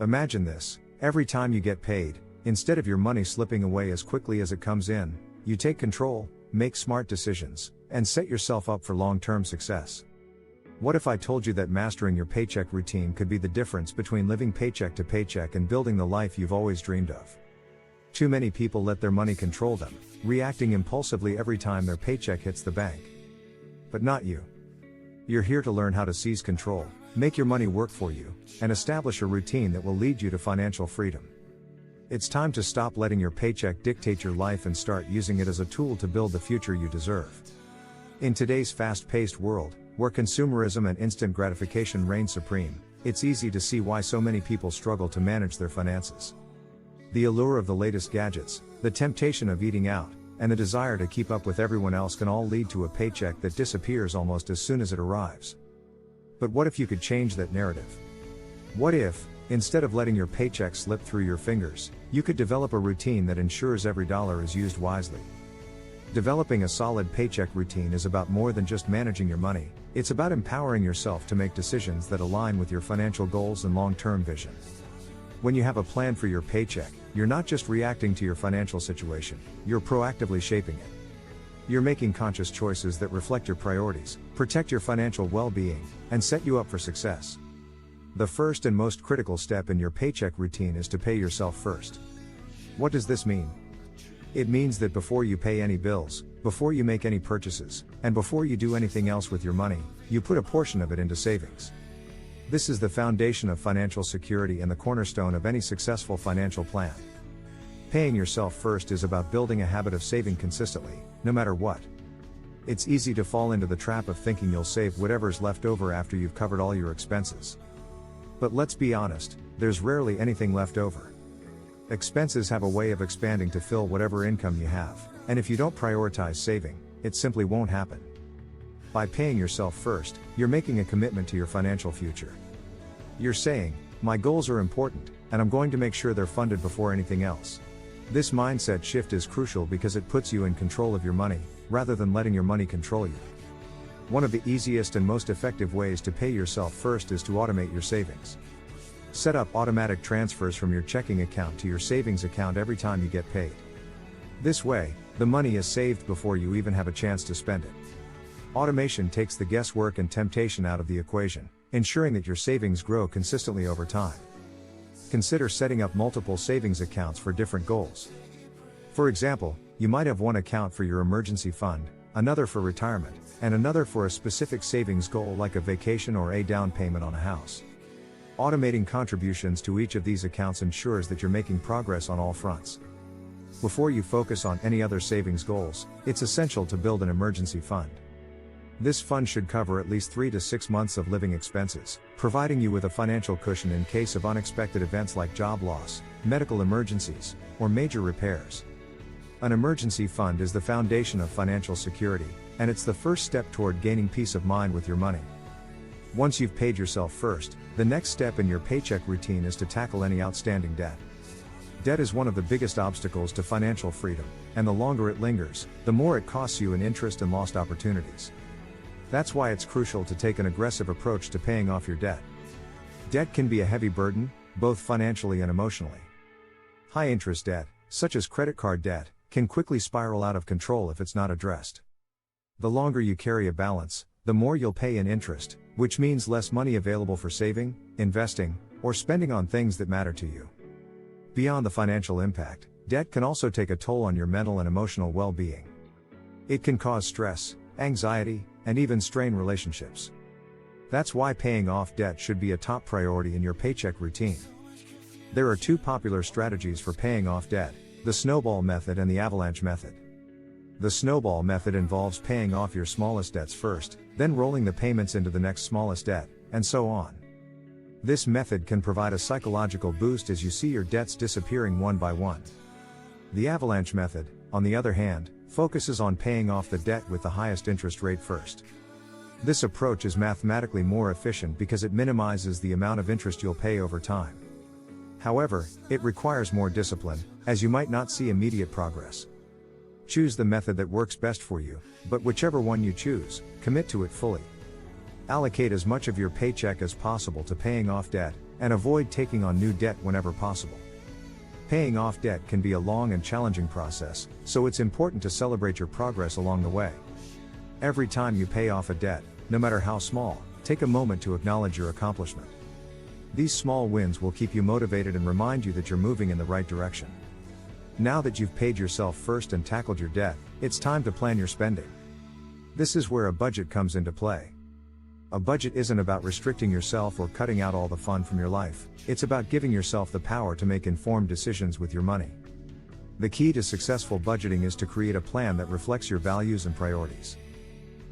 Imagine this: every time you get paid, instead of your money slipping away as quickly as it comes in, you take control, make smart decisions, and set yourself up for long-term success. What if I told you that mastering your paycheck routine could be the difference between living paycheck to paycheck and building the life you've always dreamed of? Too many people let their money control them, reacting impulsively every time their paycheck hits the bank. But not you. You're here to learn how to seize control, make your money work for you, and establish a routine that will lead you to financial freedom. It's time to stop letting your paycheck dictate your life and start using it as a tool to build the future you deserve. In today's fast-paced world, where consumerism and instant gratification reign supreme, it's easy to see why so many people struggle to manage their finances. The allure of the latest gadgets, the temptation of eating out, and the desire to keep up with everyone else can all lead to a paycheck that disappears almost as soon as it arrives. But what if you could change that narrative? What if, instead of letting your paycheck slip through your fingers, you could develop a routine that ensures every dollar is used wisely? Developing a solid paycheck routine is about more than just managing your money. It's about empowering yourself to make decisions that align with your financial goals and long-term vision. When you have a plan for your paycheck, you're not just reacting to your financial situation, you're proactively shaping it. You're making conscious choices that reflect your priorities, protect your financial well-being, and set you up for success. The first and most critical step in your paycheck routine is to pay yourself first. What does this mean? It means that before you pay any bills, before you make any purchases, and before you do anything else with your money, you put a portion of it into savings. This is the foundation of financial security and the cornerstone of any successful financial plan. Paying yourself first is about building a habit of saving consistently, no matter what. It's easy to fall into the trap of thinking you'll save whatever's left over after you've covered all your expenses. But let's be honest, there's rarely anything left over. Expenses have a way of expanding to fill whatever income you have, and if you don't prioritize saving, it simply won't happen. By paying yourself first, you're making a commitment to your financial future. You're saying, my goals are important, and I'm going to make sure they're funded before anything else. This mindset shift is crucial because it puts you in control of your money, rather than letting your money control you. One of the easiest and most effective ways to pay yourself first is to automate your savings. Set up automatic transfers from your checking account to your savings account every time you get paid. This way, the money is saved before you even have a chance to spend it. Automation takes the guesswork and temptation out of the equation, ensuring that your savings grow consistently over time. Consider setting up multiple savings accounts for different goals. For example, you might have one account for your emergency fund, another for retirement, and another for a specific savings goal like a vacation or a down payment on a house. Automating contributions to each of these accounts ensures that you're making progress on all fronts. Before you focus on any other savings goals, it's essential to build an emergency fund. This fund should cover at least 3 to 6 months of living expenses, providing you with a financial cushion in case of unexpected events like job loss, medical emergencies, or major repairs. An emergency fund is the foundation of financial security, and it's the first step toward gaining peace of mind with your money. Once you've paid yourself first, the next step in your paycheck routine is to tackle any outstanding debt. Debt is one of the biggest obstacles to financial freedom, and the longer it lingers, the more it costs you in interest and lost opportunities. That's why it's crucial to take an aggressive approach to paying off your debt. Debt can be a heavy burden, both financially and emotionally. High-interest debt, such as credit card debt, can quickly spiral out of control if it's not addressed. The longer you carry a balance, the more you'll pay in interest, which means less money available for saving, investing, or spending on things that matter to you. Beyond the financial impact, debt can also take a toll on your mental and emotional well-being. It can cause stress, anxiety, and even strain relationships. That's why paying off debt should be a top priority in your paycheck routine. There are two popular strategies for paying off debt: the snowball method and the avalanche method. The snowball method involves paying off your smallest debts first, then rolling the payments into the next smallest debt, and so on. This method can provide a psychological boost as you see your debts disappearing one by one. The avalanche method, on the other hand, focuses on paying off the debt with the highest interest rate first. This approach is mathematically more efficient because it minimizes the amount of interest you'll pay over time. However, it requires more discipline, as you might not see immediate progress. Choose the method that works best for you, but whichever one you choose, commit to it fully. Allocate as much of your paycheck as possible to paying off debt, and avoid taking on new debt whenever possible. Paying off debt can be a long and challenging process, so it's important to celebrate your progress along the way. Every time you pay off a debt, no matter how small, take a moment to acknowledge your accomplishment. These small wins will keep you motivated and remind you that you're moving in the right direction. Now that you've paid yourself first and tackled your debt, it's time to plan your spending. This is where a budget comes into play. A budget isn't about restricting yourself or cutting out all the fun from your life, it's about giving yourself the power to make informed decisions with your money. The key to successful budgeting is to create a plan that reflects your values and priorities.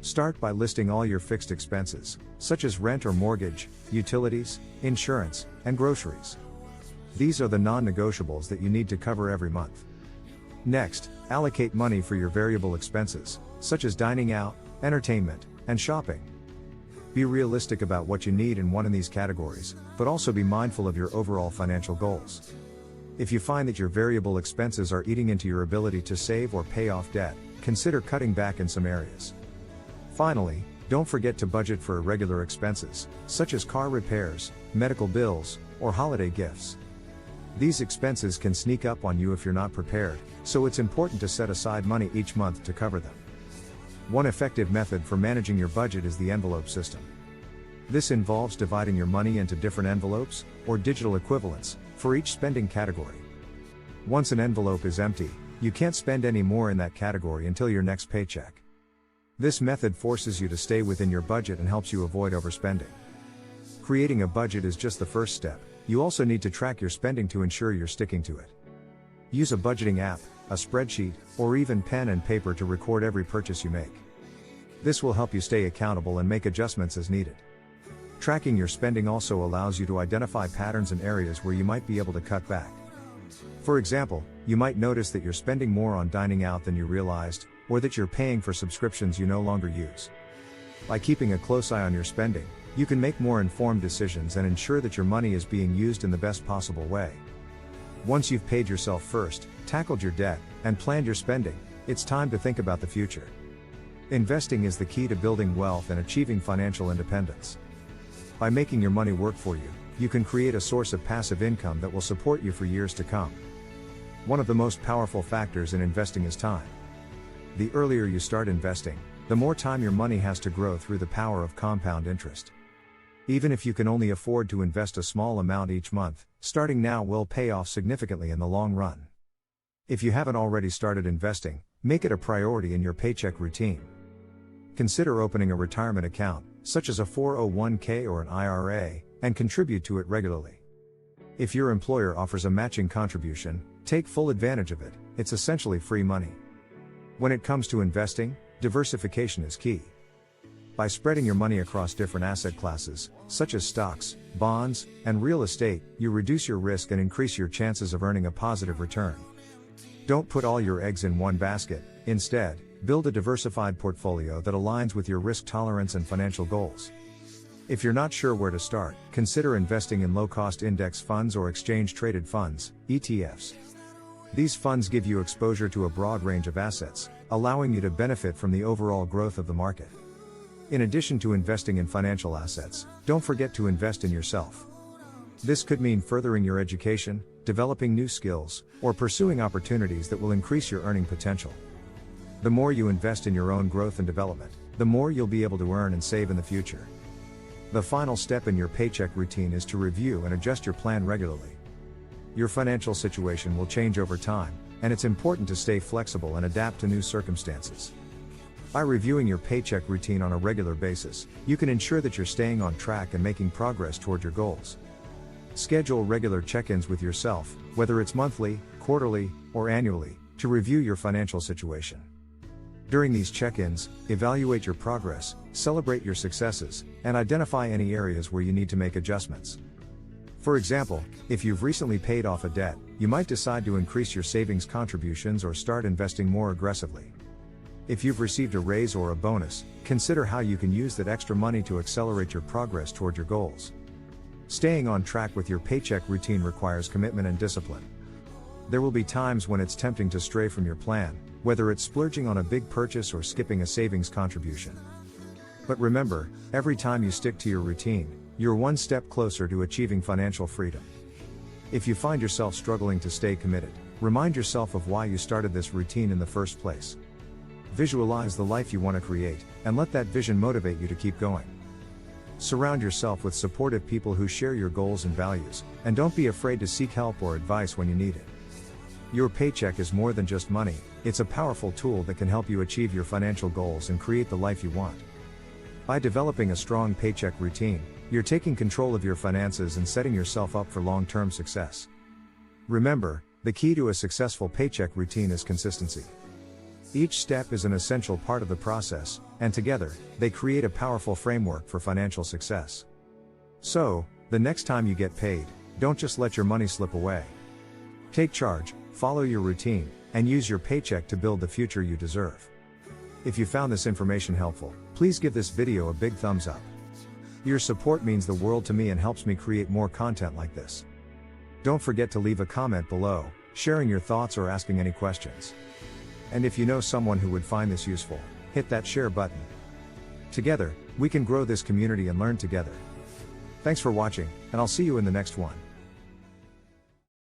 Start by listing all your fixed expenses, such as rent or mortgage, utilities, insurance, and groceries. These are the non-negotiables that you need to cover every month. Next, allocate money for your variable expenses, such as dining out, entertainment, and shopping. Be realistic about what you need and want in these categories, but also be mindful of your overall financial goals. If you find that your variable expenses are eating into your ability to save or pay off debt, consider cutting back in some areas. Finally, don't forget to budget for irregular expenses, such as car repairs, medical bills, or holiday gifts. These expenses can sneak up on you if you're not prepared, so it's important to set aside money each month to cover them. One effective method for managing your budget is the envelope system. This involves dividing your money into different envelopes, or digital equivalents, for each spending category. Once an envelope is empty, you can't spend any more in that category until your next paycheck. This method forces you to stay within your budget and helps you avoid overspending. Creating a budget is just the first step, you also need to track your spending to ensure you're sticking to it. Use a budgeting app, a spreadsheet, or even pen and paper to record every purchase you make. This will help you stay accountable and make adjustments as needed. Tracking your spending also allows you to identify patterns and areas where you might be able to cut back. For example, you might notice that you're spending more on dining out than you realized, or that you're paying for subscriptions you no longer use. By keeping a close eye on your spending, you can make more informed decisions and ensure that your money is being used in the best possible way. Once you've paid yourself first, tackled your debt, and planned your spending, it's time to think about the future. Investing is the key to building wealth and achieving financial independence. By making your money work for you, you can create a source of passive income that will support you for years to come. One of the most powerful factors in investing is time. The earlier you start investing, the more time your money has to grow through the power of compound interest. Even if you can only afford to invest a small amount each month, starting now will pay off significantly in the long run. If you haven't already started investing, make it a priority in your paycheck routine. Consider opening a retirement account, such as a 401k or an IRA, and contribute to it regularly. If your employer offers a matching contribution, take full advantage of it, it's essentially free money. When it comes to investing, diversification is key. By spreading your money across different asset classes, such as stocks, bonds, and real estate, you reduce your risk and increase your chances of earning a positive return. Don't put all your eggs in one basket, instead, build a diversified portfolio that aligns with your risk tolerance and financial goals. If you're not sure where to start, consider investing in low-cost index funds or exchange-traded funds, ETFs. These funds give you exposure to a broad range of assets, allowing you to benefit from the overall growth of the market. In addition to investing in financial assets, don't forget to invest in yourself. This could mean furthering your education, developing new skills, or pursuing opportunities that will increase your earning potential. The more you invest in your own growth and development, the more you'll be able to earn and save in the future. The final step in your paycheck routine is to review and adjust your plan regularly. Your financial situation will change over time, and it's important to stay flexible and adapt to new circumstances. By reviewing your paycheck routine on a regular basis, you can ensure that you're staying on track and making progress toward your goals. Schedule regular check-ins with yourself, whether it's monthly, quarterly, or annually, to review your financial situation. During these check-ins, evaluate your progress, celebrate your successes, and identify any areas where you need to make adjustments. For example, if you've recently paid off a debt, you might decide to increase your savings contributions or start investing more aggressively. If you've received a raise or a bonus, consider how you can use that extra money to accelerate your progress toward your goals. Staying on track with your paycheck routine requires commitment and discipline. There will be times when it's tempting to stray from your plan, whether it's splurging on a big purchase or skipping a savings contribution. But remember, every time you stick to your routine, you're one step closer to achieving financial freedom. If you find yourself struggling to stay committed, remind yourself of why you started this routine in the first place. Visualize the life you want to create, and let that vision motivate you to keep going. Surround yourself with supportive people who share your goals and values, and don't be afraid to seek help or advice when you need it. Your paycheck is more than just money, it's a powerful tool that can help you achieve your financial goals and create the life you want. By developing a strong paycheck routine, you're taking control of your finances and setting yourself up for long-term success. Remember, the key to a successful paycheck routine is consistency. Each step is an essential part of the process, and together, they create a powerful framework for financial success. So, the next time you get paid, don't just let your money slip away. Take charge, follow your routine, and use your paycheck to build the future you deserve. If you found this information helpful, please give this video a big thumbs up. Your support means the world to me and helps me create more content like this. Don't forget to leave a comment below, sharing your thoughts or asking any questions. And if you know someone who would find this useful, hit that share button. Together, we can grow this community and learn together. Thanks for watching, and I'll see you in the next one.